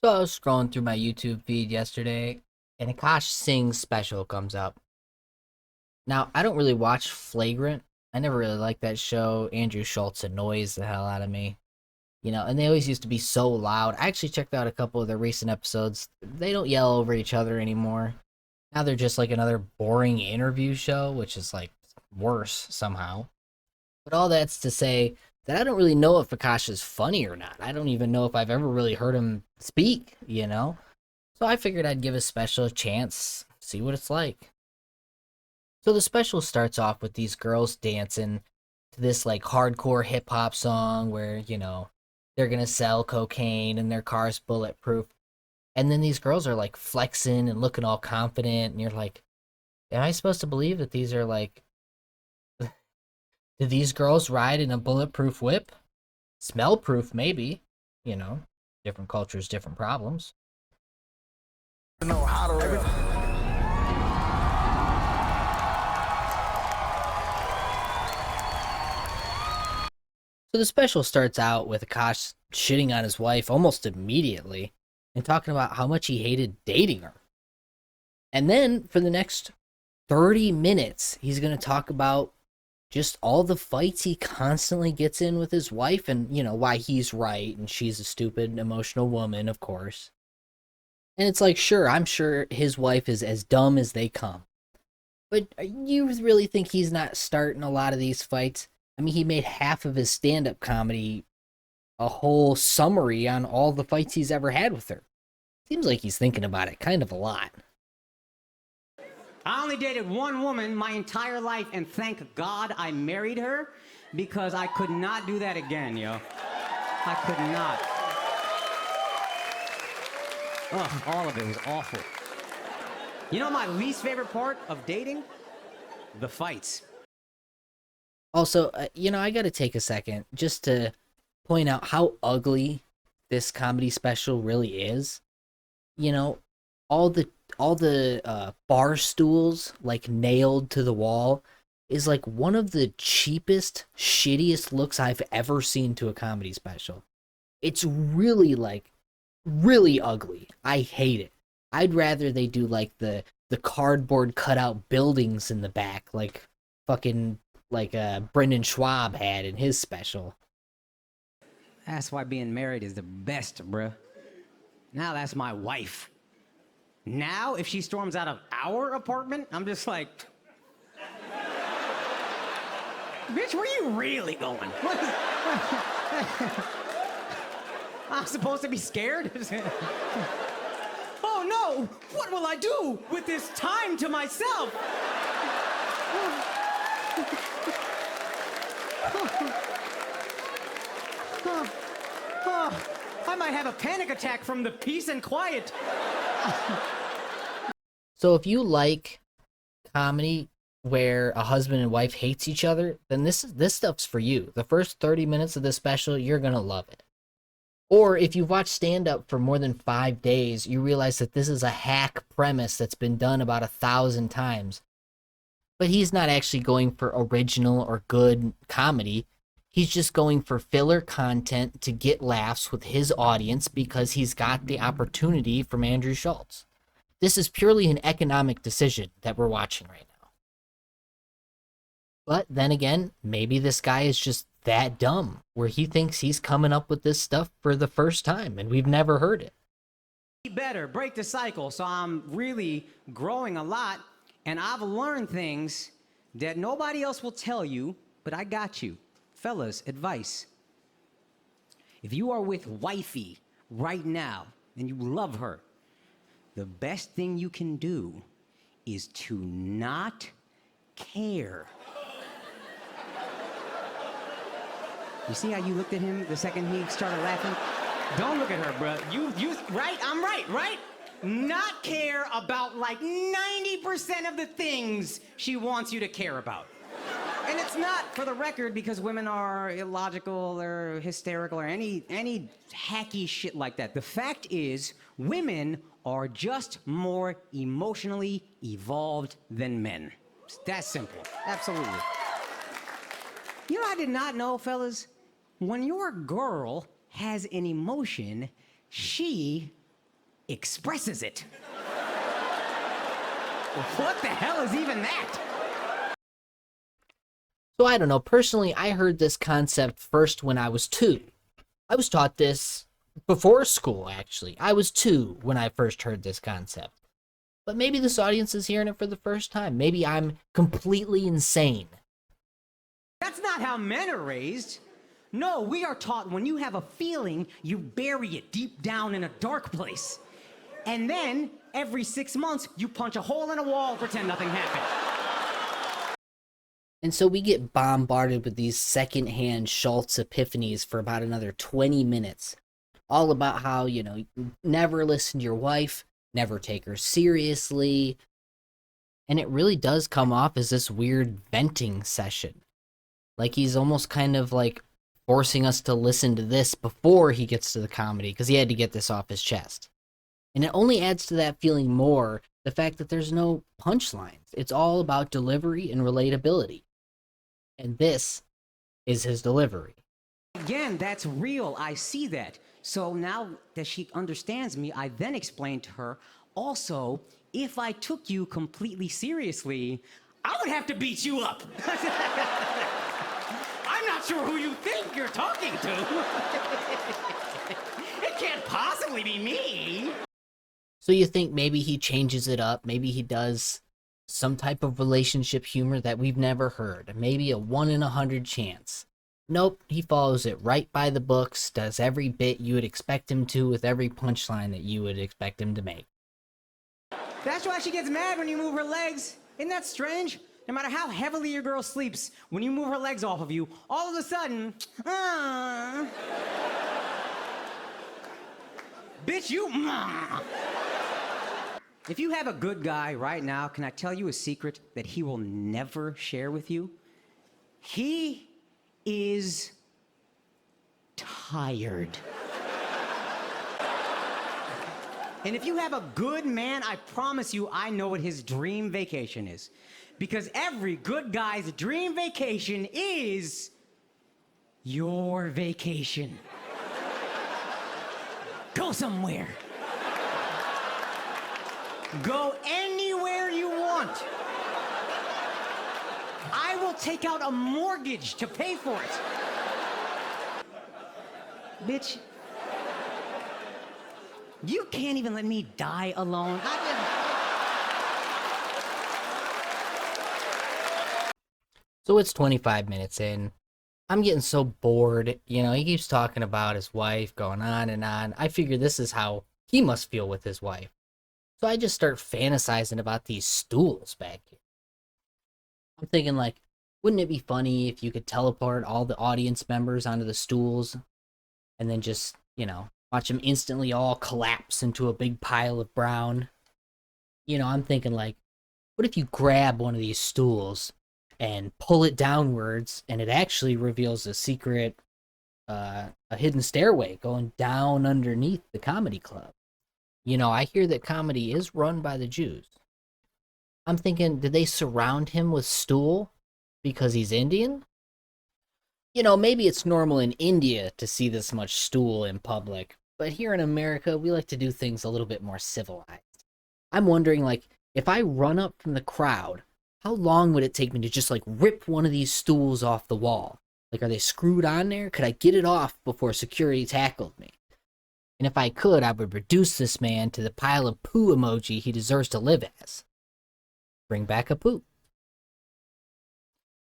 So I was scrolling through my YouTube feed yesterday, and Akaash Singh's special comes up. Now, I don't really watch Flagrant. I never really liked that show. Andrew Schultz annoys the hell out of me. And they always used to be so loud. I actually checked out a couple of their recent episodes. They don't yell over each other anymore. Now they're just like another boring interview show, which is like worse somehow. But all that's to say that I don't really know if Akash is funny or not. I don't even know if I've ever really heard him speak. So I figured I'd give a special a chance, see what it's like. So the special starts off with these girls dancing to this like hardcore hip hop song where they're gonna sell cocaine and their car's bulletproof. And then these girls are like flexing and looking all confident, and you're like, am I supposed to believe that these are like, do these girls ride in a bulletproof whip? Smell proof, maybe. You know, different cultures, different problems. Know how to So the special starts out with Akash shitting on his wife almost immediately and talking about how much he hated dating her. And then for the next 30 minutes, he's going to talk about just all the fights he constantly gets in with his wife and why he's right and she's a stupid, emotional woman, of course. And it's like, sure, I'm sure his wife is as dumb as they come. But you really think he's not starting a lot of these fights? I mean, he made half of his stand up comedy a whole summary on all the fights he's ever had with her. Seems like he's thinking about it kind of a lot. I only dated one woman my entire life, and thank God I married her because I could not do that again, yo. I could not. Ugh, all of it was awful. You know my least favorite part of dating? The fights. Also, I gotta take a second just to point out how ugly this comedy special really is. You know, all the bar stools like nailed to the wall is like one of the cheapest, shittiest looks I've ever seen to a comedy special. It's really like really ugly. I hate it. I'd rather they do like the cardboard cutout buildings in the back, like fucking like Brendan Schwab had in his special. That's why being married is the best, bruh. Now that's my wife. Now, if she storms out of our apartment, I'm just like, bitch, where you really going? I'm supposed to be scared? Oh no, what will I do with this time to myself? I might have a panic attack from the peace and quiet. So if you like comedy where a husband and wife hates each other, then this stuff's for you. The first 30 minutes of this special, you're going to love it. Or if you've watched stand up for more than 5 days, you realize that this is a hack premise that's been done about 1,000 times. But he's not actually going for original or good comedy. He's just going for filler content to get laughs with his audience because he's got the opportunity from Andrew Schultz. This is purely an economic decision that we're watching right now. But then again, maybe this guy is just that dumb where he thinks he's coming up with this stuff for the first time and we've never heard it. Better break the cycle. So I'm really growing a lot, and I've learned things that nobody else will tell you, but I got you. Fellas, advice. If you are with wifey right now and you love her, the best thing you can do is to not care. You see how you looked at him the second he started laughing? Don't look at her, bro. You, right? I'm right, right? Not care about like 90% of the things she wants you to care about. And it's not, for the record, because women are illogical or hysterical or any hacky shit like that. The fact is, women are just more emotionally evolved than men. It's that simple. Absolutely. You know, I did not know, fellas, when your girl has an emotion, she expresses it. What the hell is even that? So I don't know, personally, I heard this concept first when I was 2. I was taught this before school, actually. I was 2 when I first heard this concept. But maybe this audience is hearing it for the first time. Maybe I'm completely insane. That's not how men are raised. No, we are taught when you have a feeling, you bury it deep down in a dark place. And then, every 6 months, you punch a hole in a wall and pretend nothing happened. And so we get bombarded with these secondhand Schultz epiphanies for about another 20 minutes. All about how, you never listen to your wife, never take her seriously. And it really does come off as this weird venting session. Like he's almost kind of like forcing us to listen to this before he gets to the comedy, because he had to get this off his chest. And it only adds to that feeling more the fact that there's no punchlines. It's all about delivery and relatability. And this is his delivery. Again, that's real. I see that. So now that she understands me, I then explain to her, also, if I took you completely seriously, I would have to beat you up. I'm not sure who you think you're talking to. It can't possibly be me. So you think maybe he changes it up, maybe he does some type of relationship humor that we've never heard, maybe a 1 in 100 chance. Nope, he follows it right by the books, does every bit you would expect him to with every punchline that you would expect him to make. That's why she gets mad when you move her legs. Isn't that strange? No matter how heavily your girl sleeps, when you move her legs off of you, all of a sudden, bitch, you. If you have a good guy right now, can I tell you a secret that he will never share with you? He is tired. And if you have a good man, I promise you I know what his dream vacation is. Because every good guy's dream vacation is your vacation. Go somewhere. Go anywhere you want. I will take out a mortgage to pay for it. Bitch, you can't even let me die alone. So it's 25 minutes in. I'm getting so bored. He keeps talking about his wife, going on and on. I figure this is how he must feel with his wife. So I just start fantasizing about these stools back here. I'm thinking, like, wouldn't it be funny if you could teleport all the audience members onto the stools and then just, watch them instantly all collapse into a big pile of brown? I'm thinking, like, what if you grab one of these stools and pull it downwards and it actually reveals a secret, a hidden stairway going down underneath the comedy club? I hear that comedy is run by the Jews. I'm thinking, did they surround him with stool because he's Indian? Maybe it's normal in India to see this much stool in public, but here in America, we like to do things a little bit more civilized. I'm wondering, like, if I run up from the crowd, how long would it take me to just, like, rip one of these stools off the wall? Like, are they screwed on there? Could I get it off before security tackled me? And if I could, I would reduce this man to the pile of poo emoji he deserves to live as. Bring back a poo.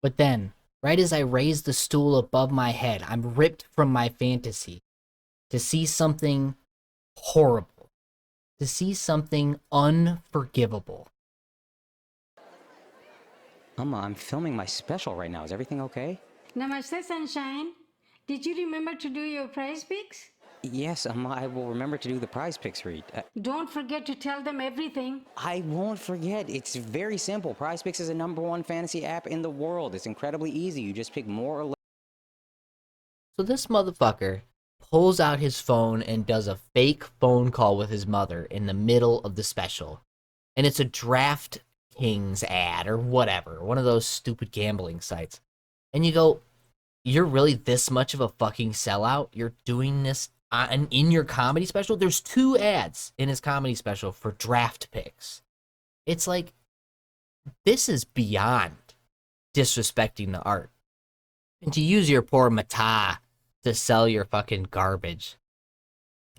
But then, right as I raise the stool above my head, I'm ripped from my fantasy to see something horrible, to see something unforgivable. Mama, I'm filming my special right now. Is everything okay? Namaste, Sunshine. Did you remember to do your prize picks? Yes, I will remember to do the prize picks read. Don't forget to tell them everything. I won't forget. It's very simple. Prize Picks is the #1 fantasy app in the world. It's incredibly easy. You just pick more or less. So this motherfucker pulls out his phone and does a fake phone call with his mother in the middle of the special. And it's a DraftKings ad or whatever, one of those stupid gambling sites. And you go, you're really this much of a fucking sellout? You're doing this and in your comedy special, there's 2 ads in his comedy special for draft picks. It's like, this is beyond disrespecting the art. And to use your poor mata to sell your fucking garbage.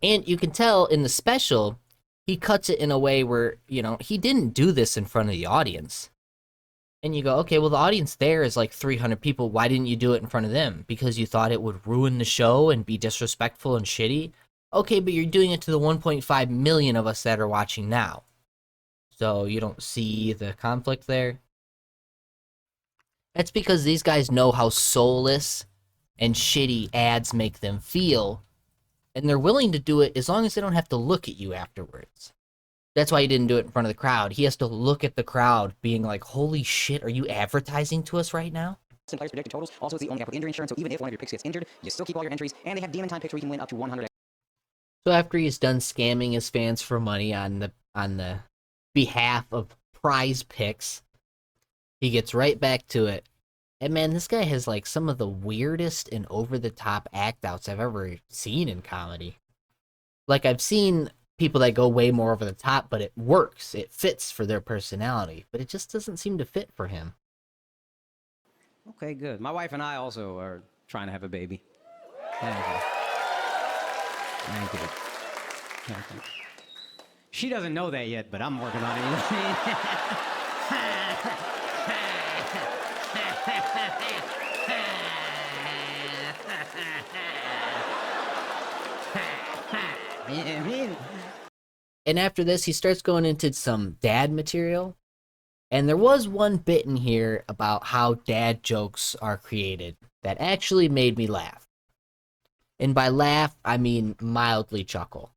And you can tell in the special, he cuts it in a way where, you know, he didn't do this in front of the audience. And you go, okay, well, the audience there is like 300 people. Why didn't you do it in front of them? Because you thought it would ruin the show and be disrespectful and shitty? Okay, but you're doing it to the 1.5 million of us that are watching now. So you don't see the conflict there? That's because these guys know how soulless and shitty ads make them feel, and they're willing to do it as long as they don't have to look at you afterwards. That's why he didn't do it in front of the crowd. He has to look at the crowd being like, holy shit, are you advertising to us right now? Players predicted totals. Also, it's the only app with injury insurance, so even if one of your picks gets injured, you still keep all your entries, and they have demon time picks where you can win up to 100. So after he's done scamming his fans for money on the behalf of prize picks, he gets right back to it. And man, this guy has like some of the weirdest and over-the-top act-outs I've ever seen in comedy. Like, I've seen people that go way more over the top, but it works. It fits for their personality. But it just doesn't seem to fit for him. Okay, good. My wife and I also are trying to have a baby. Thank you. Thank you. Thank you. She doesn't know that yet, but I'm working on it. And after this, he starts going into some dad material. And there was one bit in here about how dad jokes are created that actually made me laugh. And by laugh, I mean mildly chuckle.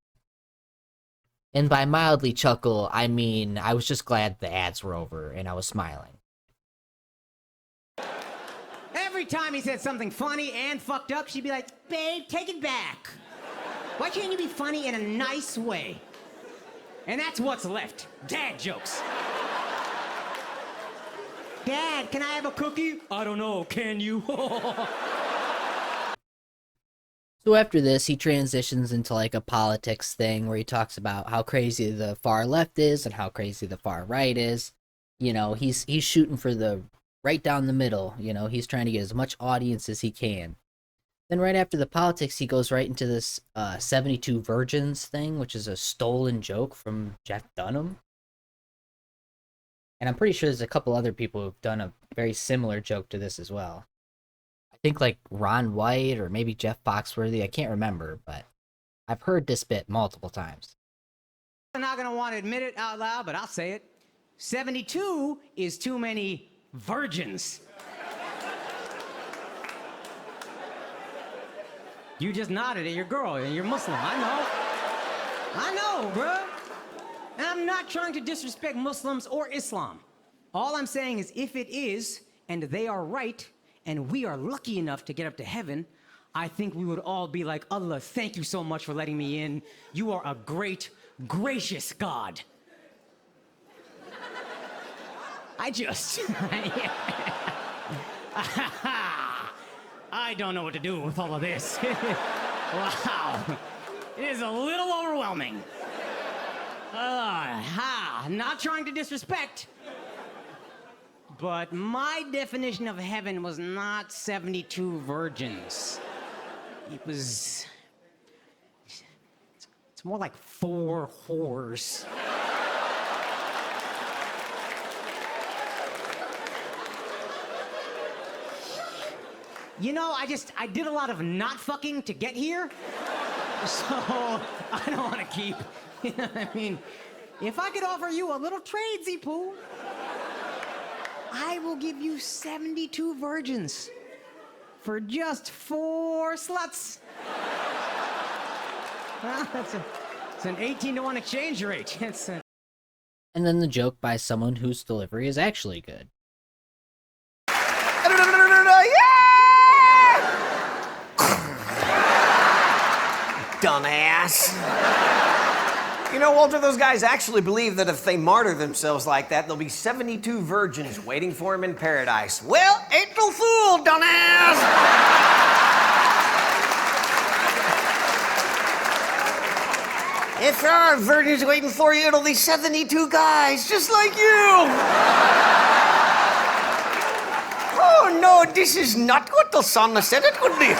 And by mildly chuckle, I mean I was just glad the ads were over and I was smiling. Every time he said something funny and fucked up, she'd be like, babe, take it back. Why can't you be funny in a nice way? And that's what's left. Dad jokes. Dad, can I have a cookie? I don't know, can you? So after this, he transitions into like a politics thing where he talks about how crazy the far left is and how crazy the far right is. You know, he's shooting for the right down the middle. You know, he's trying to get as much audience as he can. Then right after the politics, he goes right into this 72 Virgins thing, which is a stolen joke from Jeff Dunham. And I'm pretty sure there's a couple other people who've done a very similar joke to this as well. I think like Ron White or maybe Jeff Foxworthy. I can't remember, but I've heard this bit multiple times. I'm not gonna want to admit it out loud, but I'll say it. 72 is too many virgins. You just nodded at your girl, and you're Muslim. I know, bruh. And I'm not trying to disrespect Muslims or Islam. All I'm saying is if it is, and they are right, and we are lucky enough to get up to heaven, I think we would all be like, Allah, thank you so much for letting me in. You are a great, gracious God. I don't know what to do with all of this. Wow. It is a little overwhelming. Not trying to disrespect, but my definition of heaven was not 72 virgins. It was... It's more like 4 whores. You know, I did a lot of not fucking to get here, so I don't want to keep, you know what I mean? If I could offer you a little trade, Zipu, I will give you 72 virgins for just 4 sluts. Well, it's an 18-to-1 exchange rate. And then the joke by someone whose delivery is actually good. Dumbass. You know, Walter, those guys actually believe that if they martyr themselves like that, there'll be 72 virgins waiting for him in paradise. Well, April Fool, dumbass! If there are virgins waiting for you, it'll be 72 guys just like you. Oh no, this is not what the sun said it would be.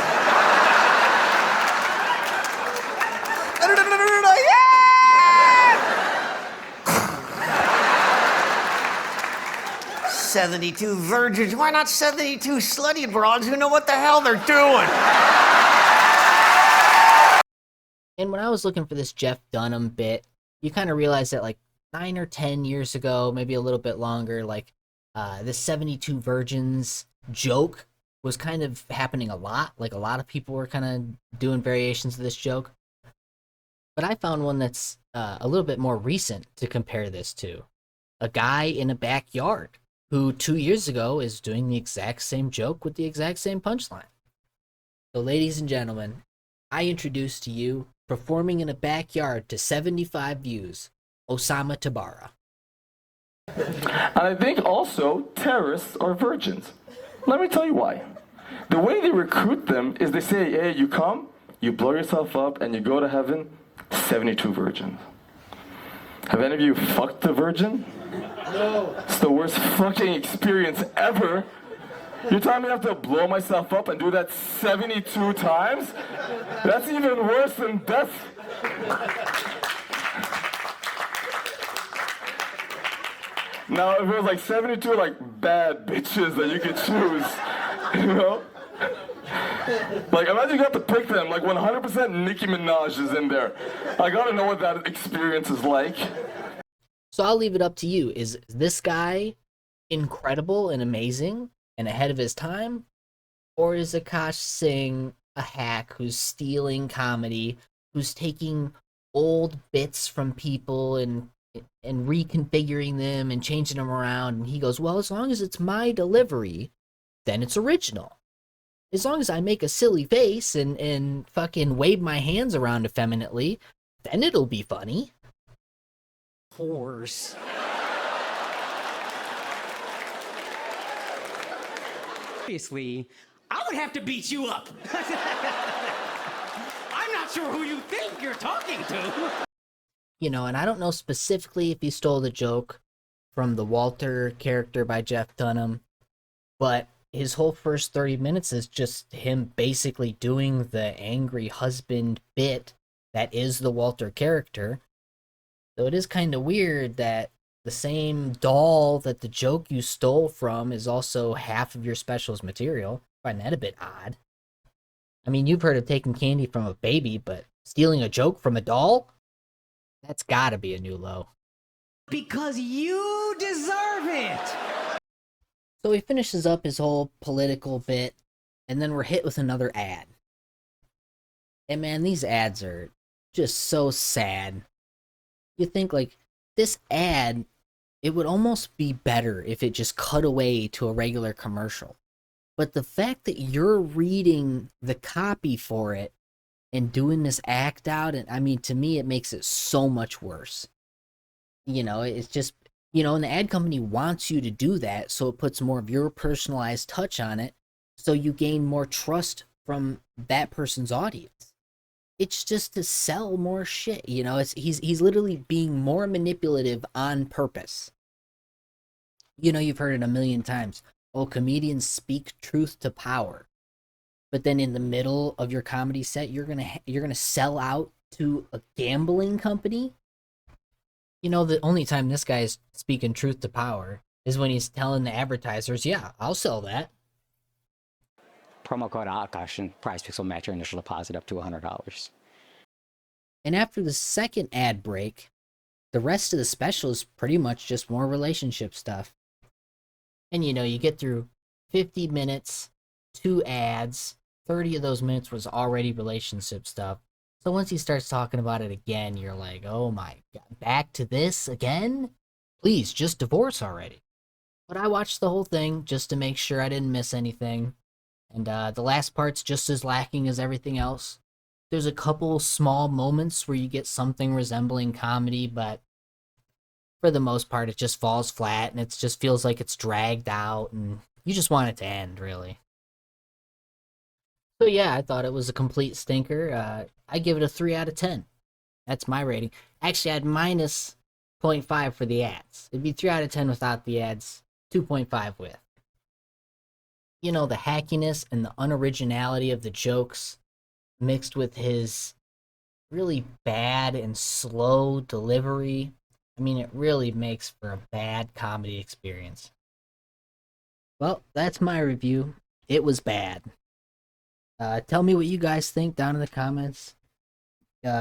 72 virgins. Why not 72 slutty broads who know what the hell they're doing? And when I was looking for this Jeff Dunham bit, you kind of realize that like 9 or 10 years ago, maybe a little bit longer, like this 72 virgins joke was kind of happening a lot. Like a lot of people were kind of doing variations of this joke. But I found one that's a little bit more recent to compare this to. A guy in a backyard who 2 years ago is doing the exact same joke with the exact same punchline. So ladies and gentlemen, I introduce to you, performing in a backyard to 75 views, Osama Tabara. And I think also terrorists are virgins. Let me tell you why. The way they recruit them is they say, hey, you come, you blow yourself up, and you go to heaven, 72 virgins. Have any of you fucked a virgin? No. It's the worst fucking experience ever. You're telling me I have to blow myself up and do that 72 times? That's even worse than death. Now, if it was like 72 like bad bitches that you could choose, you know? Like, imagine you got to pick them, like 100% Nicki Minaj is in there. I gotta know what that experience is like. So I'll leave it up to you. Is this guy incredible and amazing and ahead of his time? Or is Akaash Singh a hack who's stealing comedy, who's taking old bits from people and reconfiguring them and changing them around? And he goes, well, as long as it's my delivery, then it's original. As long as I make a silly face and fucking wave my hands around effeminately, then it'll be funny. Whores. Obviously, I would have to beat you up. I'm not sure who you think you're talking to. You know, and I don't know specifically if he stole the joke from the Walter character by Jeff Dunham, but his whole first 30 minutes is just him basically doing the angry husband bit that is the Walter character. So it is kind of weird that the same doll that the joke you stole from is also half of your specials material. I find that a bit odd. I mean, you've heard of taking candy from a baby, but stealing a joke from a doll? That's gotta be a new low. Because you deserve it. So he finishes up his whole political bit, and then we're hit with another ad. And man, these ads are just so sad. You think, like, this ad, it would almost be better if it just cut away to a regular commercial. But the fact that you're reading the copy for it and doing this act out, and I mean, to me, it makes it so much worse. You know, it's just, you know, and the ad company wants you to do that, so it puts more of your personalized touch on it, so you gain more trust from that person's audience. It's just to sell more shit, you know. He's literally being more manipulative on purpose. You know, you've heard it a million times. Oh, comedians speak truth to power. But then in the middle of your comedy set, you're gonna sell out to a gambling company. You know, the only time this guy is speaking truth to power is when he's telling the advertisers, "Yeah, I'll sell that." Promo code Akaash and Prize Picks will match your initial deposit up to $100. And after the second ad break, the rest of the special is pretty much just more relationship stuff. And you know, you get through 50 minutes, 2 ads, 30 of those minutes was already relationship stuff. So once he starts talking about it again, you're like, oh my God, back to this again? Please, just divorce already. But I watched the whole thing just to make sure I didn't miss anything. And the last part's just as lacking as everything else. There's a couple small moments where you get something resembling comedy, but for the most part, it just falls flat, and it just feels like it's dragged out, and you just want it to end, really. So yeah, I thought it was a complete stinker. I give it a 3 out of 10. That's my rating. Actually, I had minus 0.5 for the ads. It'd be 3 out of 10 without the ads, 2.5 with. You know, the hackiness and the unoriginality of the jokes mixed with his really bad and slow delivery. I mean, it really makes for a bad comedy experience. Well, that's my review. It was bad. Tell me what you guys think down in the comments.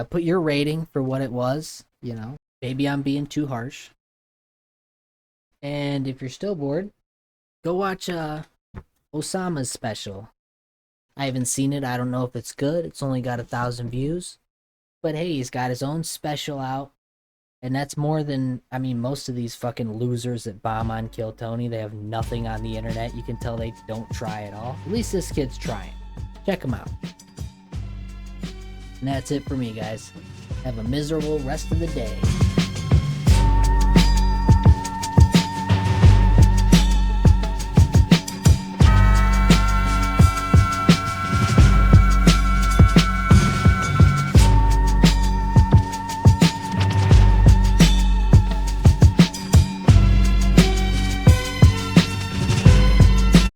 Put your rating for what it was. You know, maybe I'm being too harsh. And if you're still bored, go watch Osama's special. I haven't seen it. I don't know if it's good. It's only got 1,000 views. But hey, he's got his own special out. And that's more than, I mean, most of these fucking losers that bomb on Kill Tony, they have nothing on the internet. You can tell they don't try at all. At least this kid's trying. Check him out. And that's it for me, guys. Have a miserable rest of the day.